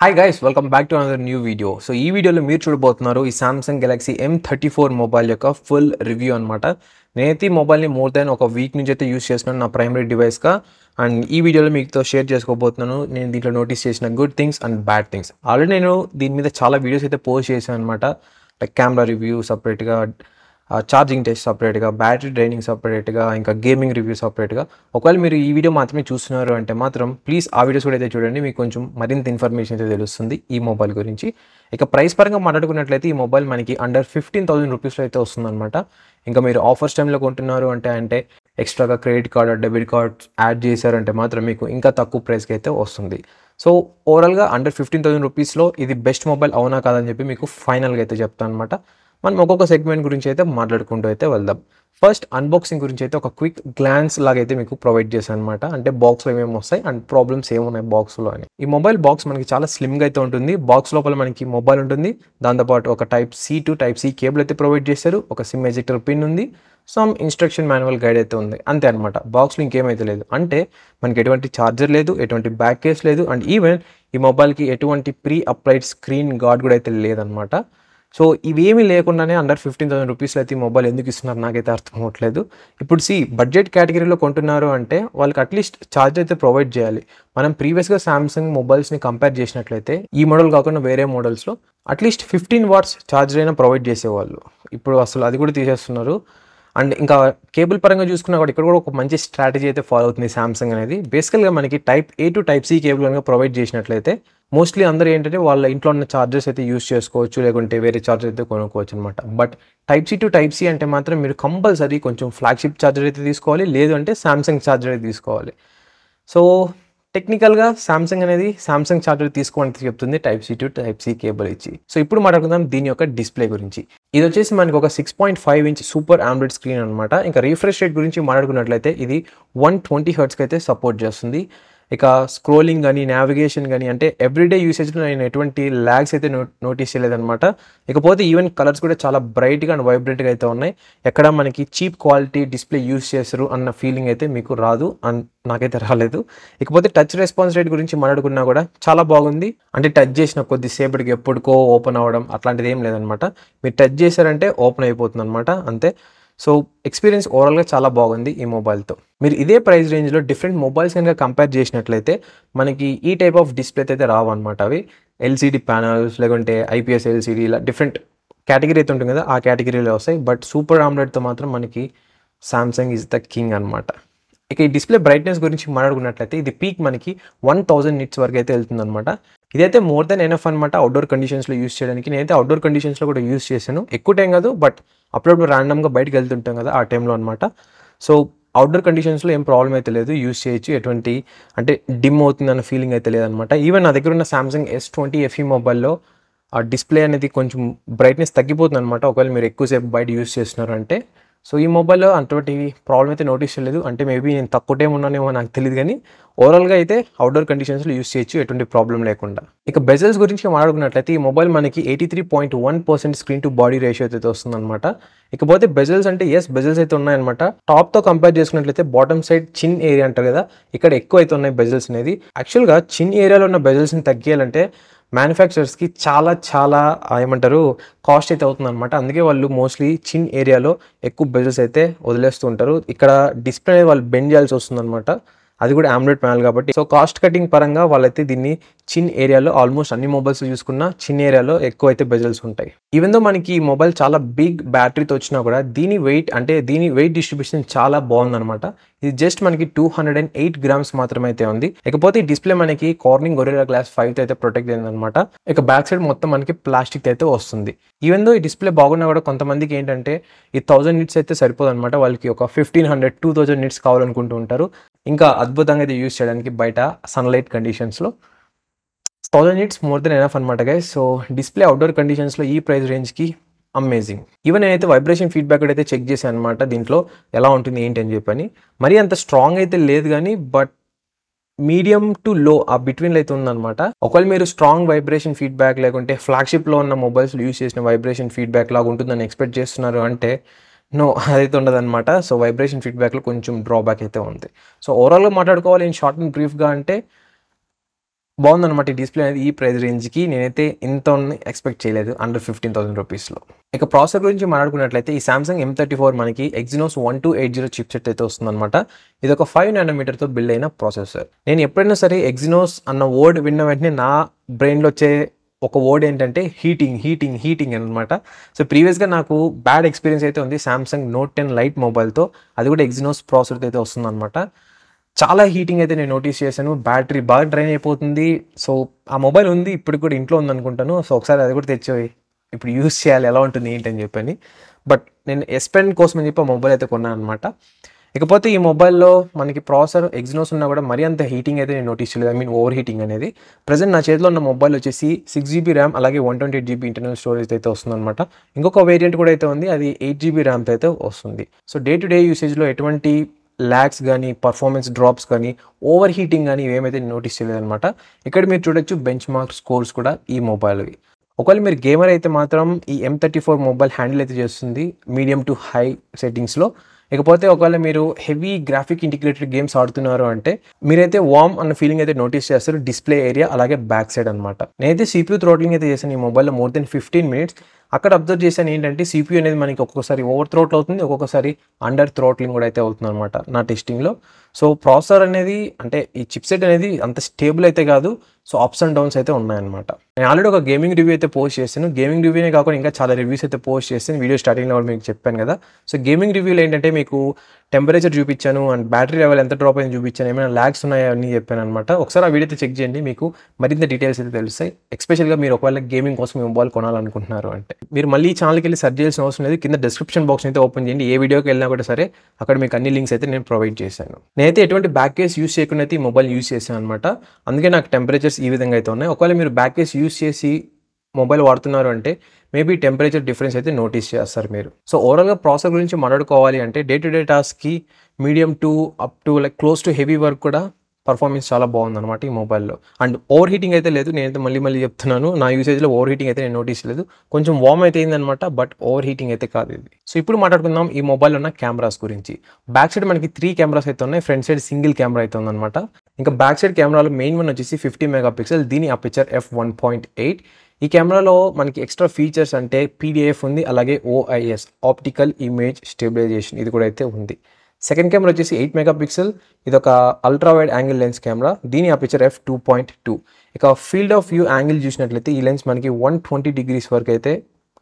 Hi guys, welcome back to another new video. So ఈ వీడియోలో మీరు చూడబోతున్నారు ఈ Samsung Galaxy M34 మొబైల్ యొక్క ఫుల్ రివ్యూ అన్నమాట. నేనైతే ఈ మొబైల్ని మోర్ దాన్ ఒక వీక్ నుంచి అయితే యూస్ చేస్తున్నాను నా ప్రైమరీ డివైస్గా. అండ్ ఈ వీడియోలో మీతో షేర్ చేసుకోబోతున్నాను నేను దీంట్లో నోటీస్ చేసిన good things and bad things. Already నేను దీని మీద చాలా వీడియోస్ అయితే పోస్ట్ చేశాను అనమాట. లైక్ కెమెరా రివ్యూ సపరేట్గా, ఛార్జింగ్ టెస్ట్ సపరేట్గా, బ్యాటరీ డ్రైనింగ్ సపరేట్గా, ఇంకా గేమింగ్ రివ్యూ సపరేట్గా. ఒకవేళ మీరు ఈ వీడియో మాత్రమే చూస్తున్నారు అంటే మాత్రం ప్లీజ్ ఆ వీడియోస్ కూడా అయితే చూడండి, మీకు కొంచెం మరింత ఇన్ఫర్మేషన్ అయితే తెలుస్తుంది ఈ మొబైల్ గురించి. ఇక ప్రైస్ పరంగా మాట్లాడుకున్నట్లయితే ఈ మొబైల్ మనకి అండర్ 15,000 రూపీస్లో అయితే వస్తుందన్నమాట. ఇంకా మీరు ఆఫర్స్ టైంలో కొంటున్నారు అంటే ఎక్స్ట్రాగా credit card debit curd add చేశారంటే మాత్రం మీకు ఇంకా తక్కువ ప్రైస్కి అయితే వస్తుంది. సో ఓవరాల్గా అండర్ 15,000 రూపీస్లో ఇది బెస్ట్ మొబైల్ అవునా కాదని చెప్పి మీకు ఫైనల్గా అయితే చెప్తాను అనమాట. మనం ఒక్కొక్క సెగ్మెంట్ గురించి అయితే మాట్లాడుకుంటూ అయితే వెళ్దాం. ఫస్ట్ అన్బాక్సింగ్ గురించి అయితే ఒక క్విక్ గ్లాన్స్ లాగా అయితే మీకు ప్రొవైడ్ చేశాను అనమాట. అంటే బాక్స్లో ఏమేమి వస్తాయి అండ్ ప్రాబ్లమ్స్ ఏమున్నాయి బాక్స్లో అని. ఈ మొబైల్ బాక్స్ మనకి చాలా స్లిమ్గా అయితే ఉంటుంది. బాక్స్ లోపల మనకి మొబైల్ ఉంటుంది, దాంతోపాటు ఒక type C to type C cable అయితే ప్రొవైడ్ చేశారు, ఒక సిమ్ ఎజెక్టర్ పిన్ ఉంది, సమ్ ఇన్స్ట్రక్షన్ మాన్యువల్ గైడ్ అయితే ఉంది, అంతే అనమాట. బాక్స్లో ఇంకేమైతే లేదు. అంటే మనకి ఎటువంటి ఛార్జర్ లేదు, ఎటువంటి బ్యాక్ కేస్ లేదు, అండ్ ఈవెన్ ఈ మొబైల్కి ఎటువంటి ప్రీ అప్లైడ్ స్క్రీన్ గార్డ్ కూడా అయితే లేదనమాట. సో ఇవేమీ లేకుండానే అండర్ 15,000 రూపీస్లో అయితే ఈ మొబైల్ ఎందుకు ఇస్తున్నారు నాకైతే అర్థం అవ్వట్లేదు. ఇప్పుడు బడ్జెట్ కేటగిరీలో కొంటున్నారు అంటే వాళ్ళకి అట్లీస్ట్ ఛార్జర్ అయితే ప్రొవైడ్ చేయాలి. మనం ప్రీవియస్గా సామ్సంగ్ మొబైల్స్ని కంపేర్ చేసినట్లయితే ఈ మోడల్ కాకుండా వేరే మోడల్స్లో అట్లీస్ట్ 15 వాట్స్ ఛార్జర్ అయినా ప్రొవైడ్ చేసేవాళ్ళు. ఇప్పుడు అసలు అది కూడా తీసేస్తున్నారు. అండ్ ఇంకా కేబుల్ పరంగా చూసుకున్నా కూడా ఇక్కడ కూడా ఒక మంచి స్ట్రాటజీ అయితే ఫాలో అవుతుంది సామ్సంగ్ అనేది. బేసికల్గా మనకి type A to type C cable కనుక ప్రొవైడ్ చేసినట్లయితే మోస్ట్లీ అందరూ ఏంటంటే వాళ్ళ ఇంట్లో ఉన్న ఛార్జర్స్ అయితే యూస్ చేసుకోవచ్చు, లేకుంటే వేరే ఛార్జర్ అయితే కొనుక్కోవచ్చు అనమాట. But type C to type C అంటే మాత్రం మీరు కంపల్సరీ కొంచెం ఫ్లాగ్షిప్ ఛార్జర్ అయితే తీసుకోవాలి, లేదు అంటే సామ్సంగ్ ఛార్జర్ అయితే తీసుకోవాలి. సో టెక్నికల్గా సామ్సంగ్ అనేది సామ్సంగ్ ఛార్జర్ తీసుకోవాలని చెప్తుంది type C to type C cable ఇచ్చి. సో ఇప్పుడు మాట్లాడుకుందాం దీని యొక్క డిస్ప్లే గురించి. ఇది వచ్చేసి మనకి ఒక 6.5 ఇంచ్ సూపర్ ఆమ్లెడ్ స్క్రీన్ అనమాట. ఇంకా రిఫ్రెష్ రేట్ గురించి మాట్లాడుకున్నట్లయితే ఇది 120 హెర్ట్స్కి అయితే సపోర్ట్ చేస్తుంది. ఇక స్క్రోలింగ్ కానీ నావిగేషన్ కానీ అంటే ఎవ్రీడే యూసేజ్లో నేను ఎటువంటి ల్యాగ్స్ అయితే నోటీస్ చేయలేదన్నమాట. ఇకపోతే ఈవెన్ కలర్స్ కూడా చాలా బ్రైట్గా అండ్ వైబ్రెంట్గా అయితే ఉన్నాయి. ఎక్కడ మనకి చీప్ క్వాలిటీ డిస్ప్లే యూస్ చేస్తారు అన్న ఫీలింగ్ అయితే మీకు రాదు, అండ్ నాకైతే రాలేదు. ఇకపోతే టచ్ రెస్పాన్స్ రేట్ గురించి మాట్లాడుకున్నా కూడా చాలా బాగుంది. అంటే టచ్ చేసిన కొద్దిసేపటికి ఎప్పటికో ఓపెన్ అవ్వడం అట్లాంటిది ఏం లేదనమాట. మీరు టచ్ చేశారంటే ఓపెన్ అయిపోతుంది అనమాట, అంతే. సో ఎక్స్పీరియన్స్ ఓవరాల్గా చాలా బాగుంది ఈ మొబైల్తో. మీరు ఇదే ప్రైస్ రేంజ్లో డిఫరెంట్ మొబైల్స్ కనుక కంపేర్ చేసినట్లయితే మనకి ఈ టైప్ ఆఫ్ డిస్ప్లే అయితే రావు అనమాట. అవి ఎల్సీడీ ప్యానల్స్ లేకుంటే ఐపీఎస్ ఎల్సీడీ ఇలా డిఫరెంట్ కేటగిరీ అయితే ఉంటుంది కదా, ఆ కేటగిరీలో వస్తాయి. బట్ సూపర్ ఆమ్లెడ్తో మాత్రం మనకి సామ్సంగ్ ఈజ్ ద కింగ్ అనమాట. ఇక ఈ డిస్ప్లే బ్రైట్నెస్ గురించి మాట్లాడుకున్నట్లయితే ఇది పీక్ మనకి 1000 నిట్స్ వరకు అయితే వెళ్తుంది అనమాట. ఇదైతే మోర్ దెన్ ఎనఫ్ అనమాట అవుట్డోర్ కండిషన్స్లో యూస్ చేయడానికి. నేనైతే అవుట్డోర్ కండిషన్స్లో కూడా యూస్ చేశాను, ఎక్కువ టైం కాదు, బట్ అప్పుడప్పుడు ర్యాండమ్గా బయటకు వెళ్తుంటాం కదా ఆ టైంలో అనమాట. సో అవుట్డోర్ కండిషన్స్లో ఏం ప్రాబ్లం అయితే లేదు, యూస్ చేయొచ్చు. ఎటువంటి అంటే డిమ్ అవుతుంది అన్న ఫీలింగ్ అయితే లేదనమాట. ఈవెన్ నా దగ్గర ఉన్న సామ్సంగ్ S20 FE మొబైల్లో ఆ డిస్ప్లే అనేది కొంచెం బ్రైట్నెస్ తగ్గిపోతుంది అనమాట ఒకవేళ మీరు ఎక్కువసేపు బయట యూస్ చేస్తున్నారు అంటే. సో ఈ మొబైల్లో అటువంటి ప్రాబ్లం అయితే నోటీస్ చేయలేదు. అంటే మేబీ నేను తక్కువ టైం ఉన్నానేమో నాకు తెలియదు, కానీ ఓవరాల్గా అయితే అవుట్డోర్ కండిషన్స్లో యూస్ చేయొచ్చు ఎటువంటి ప్రాబ్లం లేకుండా. ఇక బెజల్స్ గురించి మాట్లాడుకున్నట్లయితే ఈ మొబైల్ మనకి 83.1% స్క్రీన్ టు బాడీ రేషియో అయితే వస్తుందన్నమాట. ఇకపోతే బెజల్స్ అంటే బెజల్స్ అయితే ఉన్నాయన్నమాట. టాప్తో కంపేర్ చేసుకున్నట్లయితే బాటమ్ సైడ్ చిన్ ఏరియా అంటారు కదా, ఇక్కడ ఎక్కువ అయితే ఉన్నాయి బెజల్స్ అనేది. యాక్చువల్గా చిన్ ఏరియాలో ఉన్న బెజల్స్ని తగ్గియాలంటే మ్యానుఫ్యాక్చరర్స్కి చాలా చాలా ఏమంటారు కాస్ట్ అయితే అవుతుంది అనమాట. అందుకే వాళ్ళు మోస్ట్లీ చిన్ ఏరియాలో ఎక్కువ బెజల్స్ అయితే వదిలేస్తూ ఉంటారు. ఇక్కడ డిస్ప్లే అనేది వాళ్ళు బెండ్ చేయాల్సి వస్తుంది అనమాట, అది కూడా ఆమ్లెట్ ప్యానల్ కాబట్టి. సో కాస్ట్ కటింగ్ పరంగా వాళ్ళైతే దీన్ని చిన్ ఏరియాలో ఆల్మోస్ట్ అన్ని మొబైల్స్ చూసుకున్న చిన్ ఏరియాలో ఎక్కువ అయితే బెజల్స్ ఉంటాయి. ఈవెన్ దో మనకి ఈ మొబైల్ చాలా బిగ్ బ్యాటరీతో వచ్చినా కూడా దీని వెయిట్ డిస్ట్రిబ్యూషన్ చాలా బాగుందన్నమాట. ఇది జస్ట్ మనకి 208 గ్రామ్స్ మాత్రమే అయితే ఉంది. ఇకపోతే ఈ డిస్ప్లే మనకి కార్నింగ్ గొరిల్లా గ్లాస్ 5 అయితే ప్రొటెక్ట్ అయిందనమాట. ఇక బ్యాక్ సైడ్ మొత్తం మనకి ప్లాస్టిక్ అయితే వస్తుంది. ఈవెన్ దో ఈ డిస్ప్లే బాగున్నా కూడా కొంతమందికి ఏంటంటే ఈ 1000 నిట్స్ అయితే సరిపోదు అనమాట. వాళ్ళకి ఒక 1500-2000 నిట్స్ కావాలనుకుంటూ ఉంటారు, ఇంకా అద్భుతంగా అయితే యూస్ చేయడానికి బయట సన్లైట్ కండిషన్స్లో. 1000 నిట్స్ మోర్ దెన్ ఎనఫ్ అనమాట గైస్. సో డిస్ప్లే అవుట్డోర్ కండిషన్స్లో ఈ ప్రైస్ రేంజ్కి అమేజింగ్. ఈవెన్ నేనైతే వైబ్రేషన్ ఫీడ్బ్యాక్ అయితే చెక్ చేశాను అనమాట, దీంట్లో ఎలా ఉంటుంది ఏంటి అని చెప్పని. మరీ అంత స్ట్రాంగ్ అయితే లేదు కానీ బట్ మీడియం టు లో ఆ బిట్వీన్లో అయితే ఉందన్నమాట. ఒకవేళ మీరు స్ట్రాంగ్ వైబ్రేషన్ ఫీడ్బ్యాక్ లేకుంటే ఫ్లాగ్షిప్లో ఉన్న మొబైల్స్ యూస్ చేసిన వైబ్రేషన్ ఫీడ్బ్యాక్ లాగా ఉంటుందని ఎక్స్పెక్ట్ చేస్తున్నారు అంటే నో, అదైతే ఉండదన్నమాట. సో వైబ్రేషన్ ఫీడ్బ్యాక్లో కొంచెం డ్రాబ్యాక్ అయితే ఉంది. సో ఓవరాల్గా మాట్లాడుకోవాలి ఇన్ షార్ట్ అండ్ బ్రీఫ్గా అంటే బాగుందన్నమాట ఈ డిస్ప్లే అనేది. ఈ ప్రైస్ రేంజ్కి నేనైతే ఇంత ఎక్స్పెక్ట్ చేయలేదు, అండర్ 15,000 రూపీస్లో. ఇక ప్రాసెసర్ గురించి మాట్లాడుకున్నట్లయితే ఈ సామ్సంగ్ M34 మనకి Exynos 1280 చిప్సెట్ అయితే వస్తుందన్నమాట. ఇది ఒక 5 nanometerతో బిల్డ్ అయిన ప్రాసెసర్. నేను ఎప్పుడైనా సరే ఎగ్జినోస్ అన్న వర్డ్ విన్న వెంటనే నా బ్రెయిన్లో వచ్చే ఒక వర్డ్ ఏంటంటే హీటింగ్ అనమాట. సో ప్రీవియస్గా నాకు బ్యాడ్ ఎక్స్పీరియన్స్ అయితే ఉంది సామ్సంగ్ Note 10 లైట్ మొబైల్తో. అది కూడా ఎగ్జినోస్ ప్రాసెసర్ అయితే వస్తుందన్నమాట. చాలా హీటింగ్ అయితే నేను నోటీస్ చేశాను. బ్యాటరీ బాగా డ్రైన్ అయిపోతుంది. సో ఆ మొబైల్ ఉంది, ఇప్పుడు కూడా ఇంట్లో ఉందనుకుంటాను. సో ఒకసారి అది కూడా తెచ్చి ఇప్పుడు యూస్ చేయాలి, ఎలా ఉంటుంది ఏంటి అని చెప్పని. బట్ నేను S Pen కోసం అని చెప్పి ఆ మొబైల్ అయితే కొన్నాను అనమాట. ఇకపోతే ఈ మొబైల్లో మనకి ప్రాసెసర్ ఎగ్జినోస్ ఉన్నా కూడా మరీ అంత హీటింగ్ అయితే నేను నోటీస్ చేయలేదు. ఓవర్ హీటింగ్ అనేది. ప్రజెంట్ నా చేతిలో ఉన్న మొబైల్ వచ్చేసి 6GB ర్యామ్ అలాగే 128GB ఇంటర్నల్ స్టోరేజ్ అయితే వస్తుందన్నమాట. ఇంకొక వేరియంట్ కూడా అయితే ఉంది, అది 8GB ర్యామ్తో అయితే వస్తుంది. సో డే టు డే యూసేజ్లో ఎటువంటి ల్యాగ్స్ కానీ పర్ఫార్మెన్స్ డ్రాప్స్ కానీ ఓవర్ హీటింగ్ కానీ ఏమైతే నోటీస్ చేయలేదన్నమాట. ఇక్కడ మీరు చూడొచ్చు బెంచ్ మార్క్ స్కోర్స్ కూడా ఈ మొబైల్వి. ఒకవేళ మీరు గేమర్ అయితే మాత్రం ఈ M34 మొబైల్ హ్యాండిల్ అయితే చేస్తుంది మీడియం టు హై సెట్టింగ్స్లో. ఇకపోతే ఒకవేళ మీరు హెవీ గ్రాఫిక్ ఇంటిగ్రేటెడ్ గేమ్స్ ఆడుతున్నారు అంటే మీరైతే వార్మ్ అన్న ఫీలింగ్ అయితే నోటీస్ చేస్తారు డిస్ప్లే ఏరియా అలాగే బ్యాక్ సైడ్ అనమాట. నేనైతే CPU థ్రోట్లింగ్ అయితే చేశాను ఈ మొబైల్లో మోర్ దెన్ 15 minutes. అక్కడ అబ్జర్వ్ చేశాను ఏంటంటే CPU అనేది మనకి ఒక్కొక్కసారి ఓవర్ థ్రోట్లు అవుతుంది, ఒక్కొక్కసారి అండర్ థ్రోట్లింగ్ కూడా అయితే అవుతుంది అనమాట నా టెస్టింగ్లో. సో ప్రాసెసర్ అనేది అంటే ఈ చిప్సెట్ అనేది అంత స్టేబుల్ అయితే కాదు. సో అప్స్ అండ్ డౌన్స్ అయితే ఉన్నాయన్నమాట. నేను ఆల్రెడీ ఒక గేమింగ్ రివ్యూ అయితే పోస్ట్ చేశాను. గేమింగ్ రివ్యూనే కాకుండా ఇంకా చాలా రివ్యూస్ అయితే పోస్ట్ చేస్తాను. వీడియో స్టార్టింగ్లో కూడా మీకు చెప్పాను కదా. సో గేమింగ్ రివ్యూలో ఏంటంటే మీకు టెంపరేచర్ చూపించాను అండ్ బ్యాటరీ లెవెల్ ఎంత డ్రాప్ అయింది చూపించాను, ఏమైనా ల్యాగ్స్ ఉన్నాయా అని చెప్పాను అనమాట. ఒకసారి ఆ వీడియో అయితే చెక్ చేయండి, మీకు మరింత డీటెయిల్స్ అయితే తెలుస్తాయి. ఎస్పెషల్గా మీరు ఒకవేళ గేమింగ్ కోసం మీ మొబైల్ కొనాలనుకుంటున్నారు అంటే మీరు మళ్ళీ ఛానల్కి వెళ్ళి సెర్చ్ చేయాల్సిన అవసరం లేదు. కింద డిస్క్రిప్షన్ బాక్స్ అయితే ఓపెన్ చేయండి. ఏ వీడియోకి వెళ్ళినా కూడా సరే అక్కడ మీకు అన్ని లింక్స్ అయితే నేను ప్రొవైడ్ చేశాను. నేనైతే ఎటువంటి బ్యాక్ కేస్ యూస్ చేయకుండా అయితే ఈ మొబైల్ యూస్ చేశాను అనమాట. అందుకే నాకు టెంపరేచర్స్ ఈ విధంగా అయితే ఉన్నాయి. ఒకవేళ మీరు బ్యాక్ కేస్ యూస్ చేసి మొబైల్ వాడుతున్నారు అంటే మేబీ టెంపరేచర్ డిఫరెన్స్ అయితే నోటీస్ చేస్తారు మీరు. సో ఓవరాల్గా ప్రాసెసర్ గురించి మాట్లాడుకోవాలి అంటే డే టు డే టాస్క్కి medium to up to like close to heavy work కూడా పర్ఫార్మెన్స్ చాలా బాగుందన్నమాట ఈ మొబైల్లో. అండ్ ఓవర్ హీటింగ్ అయితే లేదు. నేనైతే మళ్ళీ చెప్తున్నాను, నా యూసేజ్లో ఓవర్ హీటింగ్ అయితే నేను నోటీస్ లేదు. కొంచెం వార్మ్ అయితే అయిందనమాట, బట్ ఓవర్ హీటింగ్ అయితే కాదు ఇది. సో ఇప్పుడు మాట్లాడుకుందాం ఈ మొబైల్లో ఉన్న కెమెరాస్ గురించి. బ్యాక్ సైడ్ మనకి 3 కెమెరాస్ అయితే ఉన్నాయి, ఫ్రంట్ సైడ్ సింగిల్ కెమెరా అయితే ఉందన్నమాట. ఇంకా బ్యాక్ సైడ్ కెమెరాలో మెయిన్ వన్ వచ్చేసి 50 మెగాపిక్సెల్, దీని అపర్చర్ f1.8. ఈ కెమెరాలో మనకి ఎక్స్ట్రా ఫీచర్స్ అంటే PDF ఉంది, అలాగే OIS ఆప్టికల్ ఇమేజ్ స్టెబిలైజేషన్ ఇది కూడా అయితే ఉంది. సెకండ్ కెమెరా వచ్చేసి 8 మెగాపిక్సెల్, ఇది ఒక ultra wide angle lens camera, దీని అపర్చర్ f2.2. ఇక ఫీల్డ్ ఆఫ్ వ్యూ యాంగిల్ చూసినట్లయితే ఈ లెన్స్ మనకి 120 degrees వరకు అయితే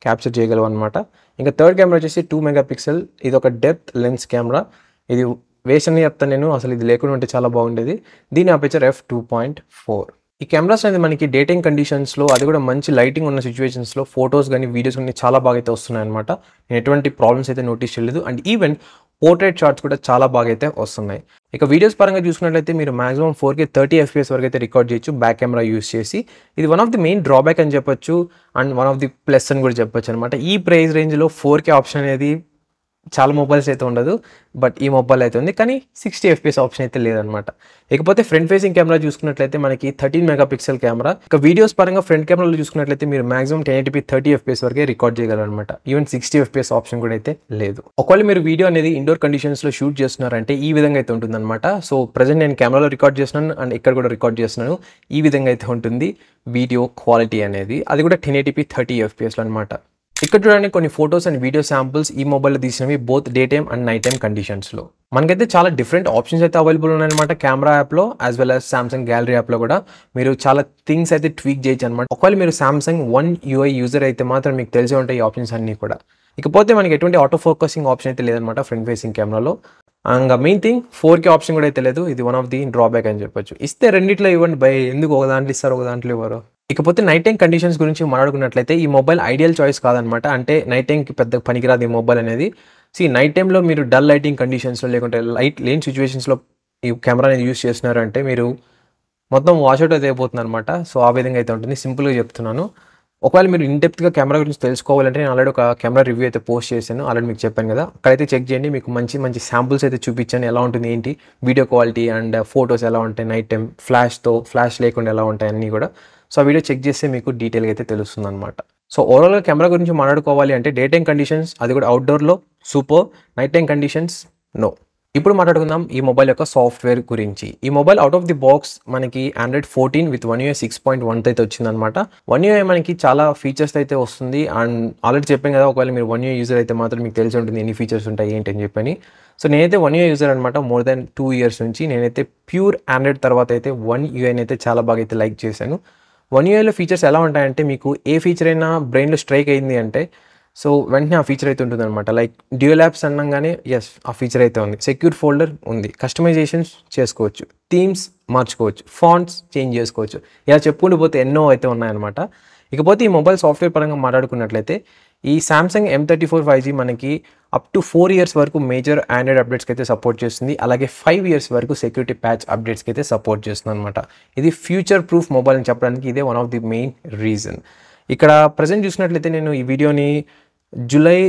క్యాప్చర్ చేయగలవు అనమాట. ఇంకా థర్డ్ కెమెరా వచ్చేసి 2 మెగాపిక్సెల్, ఇది ఒక డెప్త్ లెన్స్ కెమెరా. ఇది వేస్ట్ అని చెప్తాను నేను, అసలు ఇది లేకుండా ఉంటే చాలా బాగుండేది. దీని అపర్చర్ f2.4. ఈ కెమెరాస్ అనేది మనకి డే టైమ్ కండిషన్స్లో, అది కూడా మంచి లైటింగ్ ఉన్న సిచ్యువేషన్స్లో ఫొటోస్ కానీ వీడియోస్ కానీ చాలా బాగా అయితే వస్తున్నాయి అనమాట. నేను ఎటువంటి ప్రాబ్లమ్స్ అయితే నోటీస్ చేయలేదు. అండ్ ఈవెన్ పోర్ట్రేట్ షాట్స్ కూడా చాలా బాగా అయితే వస్తున్నాయి. ఇక వీడియోస్ పరంగా చూసుకున్నట్లయితే మీరు మాక్సిమం 4K 30 FPS వరకు అయితే రికార్డ్ చేయొచ్చు బ్యాక్ కెమెరా యూస్ చేసి. ఇది one of the main drawback అని చెప్పొచ్చు and one of the plus అని కూడా చెప్పొచ్చు అనమాట. ఈ ప్రైస్ రేంజ్లో 4K ఆప్షన్ అనేది చాలా మొబైల్స్ అయితే ఉండదు, బట్ ఈ మొబైల్ అయితే ఉంది, కానీ 60 FPS ఆప్షన్ అయితే లేదనమాట. ఇకపోతే ఫ్రంట్ ఫేసింగ్ కెమెరా చూసుకున్నట్లయితే మనకి 13 మెగాపిక్సెల్ కెమెరా. ఇక వీడియోస్ పరంగా ఫ్రంట్ కెమెరాలో చూసుకున్నట్లయితే మీరు మాక్సిమం 1080p 30 FPS వరకే రికార్డ్ చేయగలరు అనమాట. ఈవెన్ 60 FPS ఆప్షన్ కూడా అయితే లేదు. ఒకవేళ మీరు వీడియో అనేది ఇండోర్ కండిషన్స్లో షూట్ చేస్తున్నారంటే ఈ విధంగా అయితే ఉంటుందన్నమాట. సో ప్రజెంట్ నేను కెమెరాలో రికార్డ్ చేస్తున్నాను అండ్ ఇక్కడ కూడా రికార్డ్ చేస్తున్నాను. ఈ విధంగా అయితే ఉంటుంది వీడియో క్వాలిటీ అనేది, అది కూడా 1080p 30 FPSలో అనమాట. ఇక్కడ చూడండి కొన్ని ఫొటోస్ అండ్ వీడియో శాంపుల్స్ ఈ మొబైల్లో తీసినవి both day time and night time కండిషన్స్లో. మనకైతే చాలా డిఫరెంట్ ఆప్షన్స్ అయితే అవైలబుల్ ఉన్నాయన్నమాట కెమెరా యాప్లో, as well as Samsung gallery యాప్లో కూడా మీరు చాలా థింగ్స్ అయితే ట్వీక్ చేయొచ్చు అనమాట. ఒకవేళ మీరు సామ్సంగ్ One UI యూజర్ అయితే మాత్రం మీకు తెలిసే ఉంటాయి ఈ ఆప్షన్స్ అన్నీ కూడా. ఇకపోతే మనకి ఎటువంటి ఆటో ఫోకసింగ్ ఆప్షన్ అయితే లేదనమాట ఫ్రంట్ ఫేసింగ్ కెమెరాలో. ఇంకా మెయిన్ థింగ్ 4K ఆప్షన్ కూడా అయితే లేదు. ఇది వన్ ఆఫ్ ది డ్రాబ్యాక్ అని చెప్పొచ్చు. ఇస్తే రెండిట్లో ఇవ్వండి బై, ఎందుకు ఒక దాంట్లో ఇస్తారు ఒక దాంట్లో ఇవ్వరు. ఇకపోతే నైట్ టైం కండిషన్స్ గురించి మాట్లాడుకున్నట్లయితే ఈ మొబైల్ ఐడియల్ చాయిస్ కాదనమాట. అంటే నైట్ టైంకి పెద్ద పనికిరాదు ఈ మొబైల్ అనేది. నైట్ టైంలో మీరు డల్ లైటింగ్ కండిషన్స్లో లేకుంటే లైట్ లేని సిచ్యువేషన్స్లో ఈ కెమెరా అనేది యూస్ చేస్తున్నారు అంటే మీరు మొత్తం వాష్అవుట్ అయితే అయిపోతుంది అనమాట. సో ఆ విధంగా అయితే ఉంటుంది, సింపుల్గా చెప్తున్నాను. ఒకవేళ మీరు ఇన్డెప్త్గా కెమెరా గురించి తెలుసుకోవాలంటే నేను ఆల్రెడీ ఒక కెమెరా రివ్యూ అయితే పోస్ట్ చేశాను, ఆల్రెడీ మీకు చెప్పాను కదా. అక్కడైతే చెక్ చేయండి, మీకు మంచి మంచి శాంపుల్స్ అయితే చూపించాను ఎలా ఉంటుంది ఏంటి, వీడియో క్వాలిటీ అండ్ ఫొటోస్ ఎలా ఉంటాయి నైట్ టైం ఫ్లాష్ లేకుండా ఎలా ఉంటాయి అన్నీ కూడా. సో ఆ వీడియో చెక్ చేస్తే మీకు డీటెయిల్గా అయితే తెలుస్తుంది అనమాట. సో ఓవరాల్గా కెమెరా గురించి మాట్లాడుకోవాలి అంటే డే టైం కండిషన్స్, అది కూడా అవుట్డోర్లో super, night time conditions no. ఇప్పుడు మాట్లాడుకుందాం ఈ మొబైల్ యొక్క సాఫ్ట్వేర్ గురించి. ఈ mobile out of the box మనకి Android 14 విత్ One UI 6.1 అయితే వచ్చిందనమాట. One UI మనకి చాలా ఫీచర్స్ అయితే వస్తుంది. అండ్ ఆల్రెడీ చెప్పాను కదా, ఒకవేళ మీరు One UI యూజర్ అయితే మాత్రం మీకు తెలిసి ఉంటుంది ఎన్ని ఫీచర్స్ ఉంటాయి ఏంటి అని చెప్పని. సో నేనైతే One UI యూజర్ అనమాట. మోర్ దాన్ 2 years నుంచి నేనైతే ప్యూర్ ఆండ్రాయిడ్ తర్వాత అయితే One UI అయితే చాలా బాగా అయితే లైక్ చేశాను. One UIలో ఫీచర్స్ ఎలా ఉంటాయంటే, మీకు ఏ ఫీచర్ అయినా బ్రెయిన్లో స్ట్రైక్ అయింది అంటే సో వెంటనే ఆ ఫీచర్ అయితే ఉంటుందన్నమాట. లైక్ డ్యూయల్ యాప్స్ అనగానే ఎస్ ఆ ఫీచర్ అయితే ఉంది. సెక్యూర్ ఫోల్డర్ ఉంది, కస్టమైజేషన్స్ చేసుకోవచ్చు, థీమ్స్ మార్చుకోవచ్చు, ఫాంట్స్ చేంజ్ చేసుకోవచ్చు, ఇలా చెప్పుకుంటూ పోతే ఎన్నో అయితే ఉన్నాయన్నమాట. ఇకపోతే ఈ మొబైల్ సాఫ్ట్వేర్ పరంగా మాట్లాడుకున్నట్లయితే ఈ సామ్సంగ్ M34 5G మనకి అప్ టు 4 years వరకు మేజర్ ఆండ్రాయిడ్ అప్డేట్స్కి అయితే సపోర్ట్ చేస్తుంది. అలాగే 5 years వరకు సెక్యూరిటీ ప్యాచ్ అప్డేట్స్కి అయితే సపోర్ట్ చేస్తుంది అనమాట. ఇది ఫ్యూచర్ ప్రూఫ్ మొబైల్ అని చెప్పడానికి ఇదే one of the main reason. ఇక్కడ ప్రజెంట్ చూసినట్లయితే నేను ఈ వీడియోని జూలై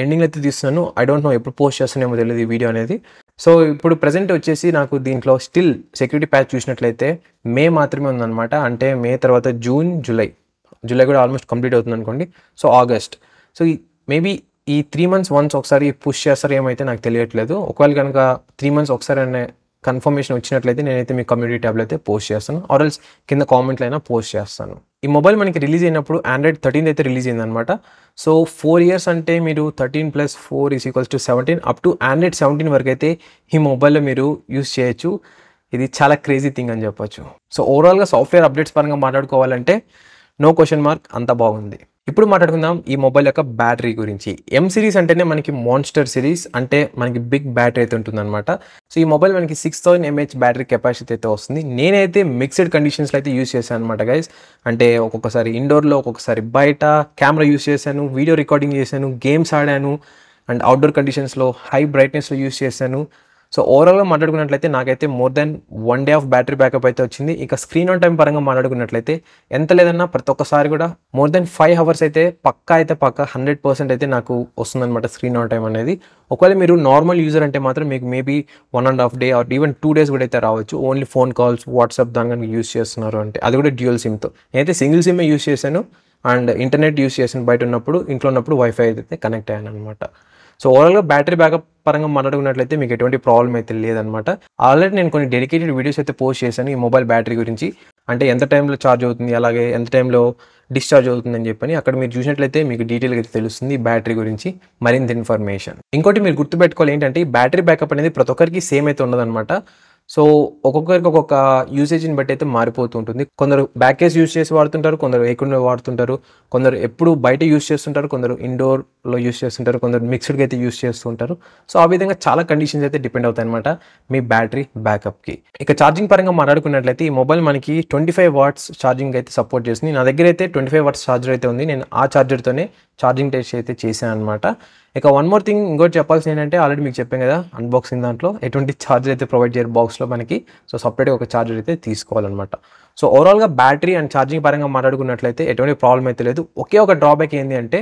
ఎండింగ్లో అయితే తీస్తున్నాను. ఐ డోంట్ నో ఎప్పుడు పోస్ట్ చేస్తున్నామో తెలియదు ఈ వీడియో అనేది. సో ఇప్పుడు ప్రజెంట్ వచ్చేసి నాకు దీంట్లో స్టిల్ సెక్యూరిటీ ప్యాచ్ చూసినట్లయితే మే మాత్రమే ఉందన్నమాట. అంటే మే తర్వాత జూన్, జూలై కూడా ఆల్మోస్ట్ కంప్లీట్ అవుతుంది అనుకోండి. So August. సో మేబీ ఈ 3 months వన్స్ ఒకసారి పుష్ చేస్తారు ఏమైతే నాకు తెలియట్లేదు. ఒకవేళ కనుక 3 months ఒకసారి అనే కన్ఫర్మేషన్ వచ్చినట్లయితే నేనైతే మీ కమ్యూనిటీ ట్యాబ్లో అయితే పోస్ట్ చేస్తాను, ఆర్ఎల్స్ కింద కామెంట్లో అయినా పోస్ట్ చేస్తాను. ఈ మొబైల్ మనకి రిలీజ్ అయినప్పుడు Android 13 అయితే రిలీజ్ అయిందనమాట. సో 4 years అంటే మీరు 13 + 4 = 17, అప్ టు Android 17 వరకు అయితే ఈ మొబైల్లో మీరు యూస్ చేయొచ్చు. ఇది చాలా క్రేజీ థింగ్ అని చెప్పొచ్చు. సో ఓవరాల్గా సాఫ్ట్వేర్ అప్డేట్స్ పరంగా మాట్లాడుకోవాలంటే నో క్వశ్చన్ మార్క్, అంతా బాగుంది. ఇప్పుడు మాట్లాడుకుందాం ఈ మొబైల్ యొక్క బ్యాటరీ గురించి. M సిరీస్ అంటేనే మనకి మాన్స్టర్ సిరీస్, అంటే మనకి బిగ్ బ్యాటరీ అయితే ఉంటుందన్నమాట. సో ఈ మొబైల్ మనకి 6000 mAh బ్యాటరీ కెపాసిటీ అయితే వస్తుంది. నేనైతే మిక్స్డ్ కండిషన్స్లో అయితే యూస్ చేశాను అనమాట గైస్. అంటే ఒక్కొక్కసారి ఇండోర్లో, ఒక్కొక్కసారి బయట కెమెరా యూస్ చేశాను, వీడియో రికార్డింగ్ చేశాను, గేమ్స్ ఆడాను, అండ్ అవుట్డోర్ కండిషన్స్లో హై బ్రైట్నెస్లో యూస్ చేశాను. సో ఓవరాల్గా మాట్లాడుకున్నట్లయితే నాకైతే more than 1 day of battery backup అయితే వచ్చింది. ఇక స్క్రీన్ ఆన్ టైం పరంగా మాట్లాడుకున్నట్లయితే ఎంత లేదన్నా ప్రతి ఒక్కసారి కూడా మోర్ దాన్ 5 hours అయితే పక్కా 100% అయితే నాకు వస్తుందన్నమాట స్క్రీన్ ఆన్ టైం అనేది. ఒకవేళ మీరు నార్మల్ యూజర్ అంటే మాత్రం మీకు maybe 1.5 day or even 2 days కూడా అయితే రావచ్చు. ఓన్లీ ఫోన్ కాల్స్, వాట్సాప్ దాని కనుక యూస్ చేస్తున్నారు అంటే, అది కూడా డ్యూయల్ సిమ్తో. నేనైతే సింగిల్ సిమ్మే యూస్ చేశాను అండ్ ఇంటర్నెట్ యూస్ చేశాను. బయట ఉన్నప్పుడు, ఇంట్లో ఉన్నప్పుడు వైఫై అయితే కనెక్ట్ అయ్యాను అనమాట. సో ఓవరాల్గా బ్యాటరీ బ్యాకప్ పరంగా మాట్లాడుకున్నట్లయితే మీకు ఎటువంటి ప్రాబ్లం అయితే లేదనమాట. ఆల్రెడీ నేను కొన్ని డెడికేటెడ్ వీడియోస్ అయితే పోస్ట్ చేశాను ఈ మొబైల్ బ్యాటరీ గురించి. అంటే ఎంత టైంలో ఛార్జ్ అవుతుంది, అలాగే ఎంత టైంలో డిశ్చార్జ్ అవుతుందని చెప్పని అక్కడ మీరు చూసినట్లయితే మీకు డీటెయిల్గా అయితే తెలుస్తుంది ఈ బ్యాటరీ గురించి మరింత ఇన్ఫర్మేషన్. ఇంకోటి మీరు గుర్తుపెట్టుకోవాలి ఏంటంటే, ఈ బ్యాటరీ బ్యాకప్ అనేది ప్రతి ఒక్కరికి సేమ్ అయితే ఉండదన్నమాట. సో ఒక్కొక్కరికి ఒక్కొక్క యూసేజ్ని బట్టి అయితే మారిపోతూ ఉంటుంది. కొందరు బ్యాకేజ్ యూస్ చేసి వాడుతుంటారు, కొందరు వేయకుండా వాడుతుంటారు, కొందరు ఎప్పుడు బయట యూస్ చేస్తుంటారు, కొందరు ఇండోర్లో యూస్ చేస్తుంటారు, కొందరు మిక్స్డ్గా అయితే యూస్ చేస్తుంటారు. సో ఆ విధంగా చాలా కండిషన్స్ అయితే డిపెండ్ అవుతాయి అనమాట మీ బ్యాటరీ బ్యాకప్కి. ఇక ఛార్జింగ్ పరంగా మాట్లాడుకున్నట్లయితే ఈ మొబైల్ మనకి 25 watts ఛార్జింగ్ అయితే సపోర్ట్ చేస్తుంది. నా దగ్గర అయితే 25 watts ఛార్జర్ అయితే ఉంది. నేను ఆ ఛార్జర్తోనే ఛార్జింగ్ టెస్ట్ అయితే చేశాను అనమాట. ఇక వన్ మోర్ థింగ్ ఇంకోటి చెప్పాల్సింది ఏంటంటే, ఆల్రెడీ మీకు చెప్పాను కదా అన్బాక్సింగ్ దాంట్లో ఎటువంటి ఛార్జర్ అయితే ప్రొవైడ్ చేయరు బాక్స్లో మనకి. సో సపరేట్గా ఒక ఛార్జర్ అయితే తీసుకోవాలన్నమాట. సో ఓవరాల్గా బ్యాటరీ అండ్ ఛార్జింగ్ పరంగా మాట్లాడుకున్నట్లయితే ఎటువంటి ప్రాబ్లం అయితే లేదు. ఒకే ఒక డ్రాబ్యాక్ ఏంటి అంటే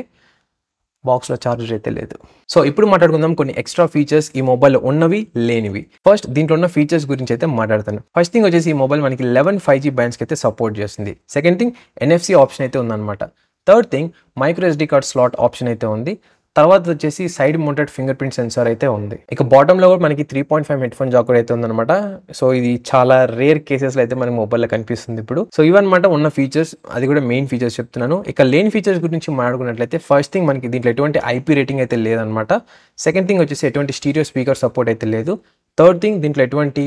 బాక్స్లో ఛార్జర్ అయితే లేదు. సో ఇప్పుడు మాట్లాడుకుందాం కొన్ని ఎక్స్ట్రా ఫీచర్స్ ఈ మొబైల్లో ఉన్నవి, లేనివి. ఫస్ట్ దీంట్లో ఉన్న ఫీచర్స్ గురించి అయితే మాట్లాడతాను. ఫస్ట్ థింగ్ వచ్చేసి ఈ మొబైల్ మనకి 11 5G బ్యాండ్స్కి అయితే సపోర్ట్ చేస్తుంది. సెకండ్ థింగ్ NFC ఆప్షన్ అయితే ఉందన్నమాట. Third thing micro SD card slot option అయితే ఉంది. తర్వాత వచ్చేసి side mounted finger print censor అయితే ఉంది. ఇక బాటంలో కూడా మనకి 3.5 హెడ్ఫోన్ జాక్ కూడా అయితే ఉందన్నమాట. సో ఇది చాలా రేర్ కేసెస్లో అయితే మనకి మొబైల్లో కనిపిస్తుంది ఇప్పుడు. సో ఇవన్నమాట ఉన్న ఫీచర్స్, అది కూడా మెయిన్ ఫీచర్స్ చెప్తున్నాను. ఇక లేని ఫీచర్స్ గురించి మాట్లాడుకున్నట్లయితే ఫస్ట్ థింగ్ మనకి దీంట్లో ఎటువంటి IP రేటింగ్ అయితే లేదనమాట. సెకండ్ థింగ్ వచ్చేసి ఎటువంటి స్టీరియో స్పీకర్ సపోర్ట్ అయితే లేదు. థర్డ్ థింగ్ దీంట్లో ఎటువంటి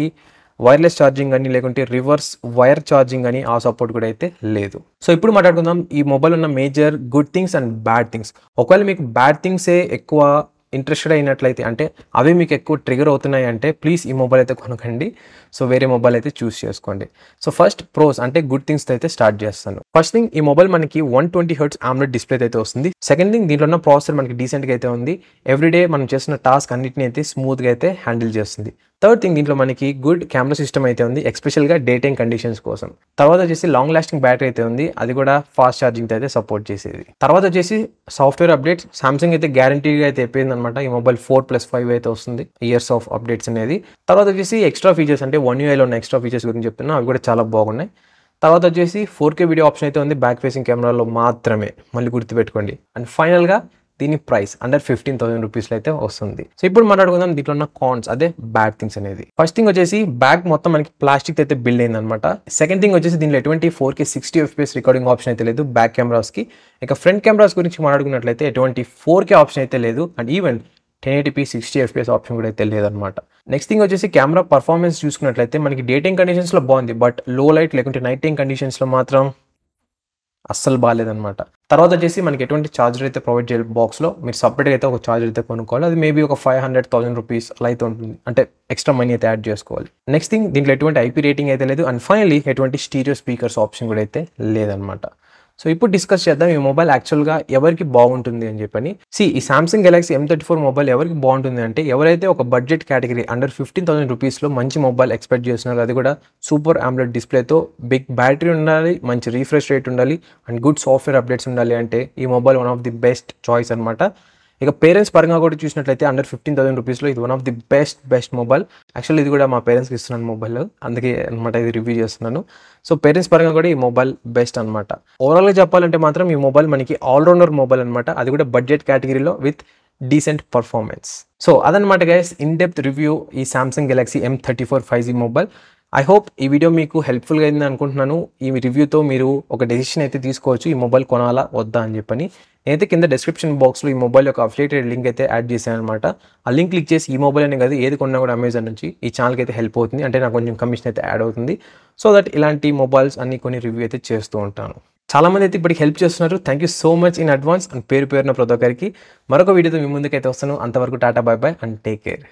వైర్లెస్ ఛార్జింగ్ అని, లేకుంటే రివర్స్ వైర్ ఛార్జింగ్ అని ఆ సపోర్ట్ కూడా అయితే లేదు. సో ఇప్పుడు మాట్లాడుకుందాం ఈ మొబైల్ ఉన్న major good things and bad things. ఒకవేళ మీకు బ్యాడ్ థింగ్సే ఎక్కువ ఇంట్రెస్టెడ్ అయినట్లయితే, అంటే అవి మీకు ఎక్కువ ట్రిగర్ అవుతున్నాయి అంటే ప్లీజ్ ఈ మొబైల్ అయితే కొనకండి. సో వేరే మొబైల్ అయితే చూస్ చేసుకోండి. సో ఫస్ట్ ప్రోస్ అంటే గుడ్ థింగ్స్ అయితే స్టార్ట్ చేస్తాను. ఫస్ట్ థింగ్ ఈ మొబైల్ మనకి 120 Hz AMOLED డిస్ప్లే అయితే వస్తుంది. సెకండ్ థింగ్ దీంట్లో ఉన్న ప్రాసెసర్ మనకి డీసెంట్గా అయితే ఉంది. ఎవ్రీడే మనం చేస్తున్న టాస్క్ అన్నిటిని అయితే స్మూత్గా అయితే హ్యాండిల్ చేస్తుంది. థర్డ్ థింగ్ దీంట్లో మనకి గుడ్ కెమెరా సిస్టమ్ అయితే ఉంది, ఎస్పెషల్గా డే టైమ్ కండిషన్స్ కోసం. తర్వాత వచ్చేసి లాంగ్ లాస్టింగ్ బ్యాటరీ అయితే ఉంది, అది కూడా ఫాస్ట్ ఛార్జింగ్ అయితే సపోర్ట్ చేసేది. తర్వాత వచ్చేసి సాఫ్ట్వేర్ అప్డేట్స్ సామ్సంగ్ అయితే గ్యారంటీగా అయితే అయిపోయింది అనమాట. ఈ మొబైల్ 4+5 అయితే వస్తుంది ఇయర్స్ ఆఫ్ అప్డేట్స్ అనేది. తర్వాత వచ్చేసి ఎక్స్ట్రా ఫీచర్స్ అంటే One UIలో ఉన్న ఎక్స్ట్రా ఫీచర్స్ గురించి చెప్తున్నా, అవి కూడా చాలా బాగున్నాయి. తర్వాత వచ్చేసి 4K వీడియో ఆప్షన్ అయితే ఉంది బ్యాక్ ఫేసింగ్ కెమెరాలో మాత్రమే, మళ్ళీ గుర్తుపెట్టుకోండి. అండ్ ఫైనల్గా దీని ప్రైస్ అండర్ 15,000 రూపీస్లో అయితే వస్తుంది. సో ఇప్పుడు మాట్లాడుకుందాం దీంట్లో ఉన్న కాన్స్, అదే బ్యాడ్ థింగ్స్ అనేది. ఫస్ట్ థింగ్ వచ్చేసి బ్యాక్ మొత్తం మనకి ప్లాస్టిక్ అయితే బిల్డ్ అయింది అనమాట. సెకండ్ థింగ్ వచ్చేసి దీనిలో ఎటువంటి 4K 60 FPS రికార్డింగ్ ఆప్షన్ అయితే లేదు బ్యాక్ కెమెరాస్కి. ఇక ఫ్రంట్ కెమెరాస్ గురించి మాట్లాడుకున్నట్లయితే ఎటువంటి 4K ఆప్షన్ అయితే లేదు, and even 1080p 60 FPS option కూడా అయితే లేదనమాట. నెక్స్ట్ థింగ్ వచ్చేసి కెమెరా పర్ఫార్మెన్స్ చూసుకున్నట్లయితే మనకి డే టైం కండిషన్స్లో బాగుంది, బట్ లో లైట్ లేకుంటే నైట్ టైం కండిషన్స్లో మాత్రం అస్సలు బాగాలేదనమాట. తర్వాత వచ్చేసి మనకి ఎటువంటి ఛార్జర్ అయితే ప్రొవైడ్ చేయాలి బాక్స్లో, మీరు సపరేట్గా అయితే ఒక ఛార్జర్ అయితే కొనుక్కోవాలి. అది మేబీ ఒక 500,000 రూపీస్ అలా అయితే ఉంటుంది, అంటే ఎక్స్ట్రా మనీ అయితే యాడ్ చేసుకోవాలి. నెక్స్ట్ థింగ్ దీంట్లో ఎటువంటి IP రేటింగ్ అయితే లేదు, అండ్ ఫైనలీ ఎటువంటి స్టీరియో స్పీకర్స్ ఆప్షన్ కూడా అయితే లేదనమాట. సో ఇప్పుడు డిస్కస్ చేద్దాం ఈ మొబైల్ యాక్చువల్గా ఎవరికి బాగుంటుంది అని చెప్పని. ఈ సామ్సంగ్ గెలాక్సీ M34 మొబైల్ ఎవరికి బాగుంటుంది అంటే ఎవరైతే ఒక బడ్జెట్ కేటగిరీ అండర్ 15,000 రూపీస్లో మంచి మొబైల్ ఎక్స్పెక్ట్ చేస్తున్నారు, అది కూడా సూపర్ AMOLED డిస్ప్లేతో, బిగ్ బ్యాటరీ ఉండాలి, మంచి రీఫ్రెష్ రేట్ ఉండాలి, అండ్ గుడ్ సాఫ్ట్వేర్ అప్డేట్స్ ఉండాలి అంటే ఈ mobile one of the best choice అనమాట. ఇక పేరెంట్స్ పరంగా కూడా చూసినట్లయితే అండర్ 15,000 రూపీస్లో ఇది one of the best mobile. Actually ఇది కూడా మా పేరెంట్స్కి ఇస్తున్నాను మొబైల్, అందుకే అనమాట ఇది రివ్యూ చేస్తున్నాను. సో పేరెంట్స్ పరంగా కూడా ఈ మొబైల్ బెస్ట్ అనమాట. ఓవరాల్గా చెప్పాలంటే మాత్రం ఈ మొబైల్ మనకి ఆల్రౌండర్ మొబైల్ అనమాట, అది కూడా బడ్జెట్ కేటగిరీలో విత్ డీసెంట్ పర్ఫార్మెన్స్. సో అదనమాట గైస్ ఇన్ డెప్త్ రివ్యూ ఈ Samsung Galaxy M34 5G mobile. I hope ఈ వీడియో మీకు హెల్ప్ఫుల్గా అయింది అనుకుంటున్నాను. ఈ రివ్యూతో మీరు ఒక డెసిషన్ అయితే తీసుకోవచ్చు, ఈ మొబైల్ కొనాలా వద్దా అని చెప్పని. నేనైతే కింద డిస్క్రిప్షన్ బాక్స్లో ఈ మొబైల్ యొక్క అఫిలియేటెడ్ లింక్ అయితే యాడ్ చేశాను అనమాట. ఆ లింక్ క్లిక్ చేసి ఈ మొబైల్ అనే కాదు ఏది కొన్నా కూడా అమెజాన్ నుంచి ఈ ఛానల్కి అయితే హెల్ప్ అవుతుంది, అంటే నాకు కొంచెం కమిషన్ అయితే యాడ్ అవుతుంది. సో దట్ ఇలాంటి మొబైల్స్ అన్ని కొన్ని రివ్యూ అయితే చేస్తూ ఉంటాను. చాలామంది అయితే ఇప్పటికి హెల్ప్ చేస్తున్నారు. Thank you so much in advance, and పేరున ప్రతి ఒక్కరికి. మరొక వీడియోతో మీ ముందుకైతే వస్తాను. అంతవరకు Tata, by by and take care.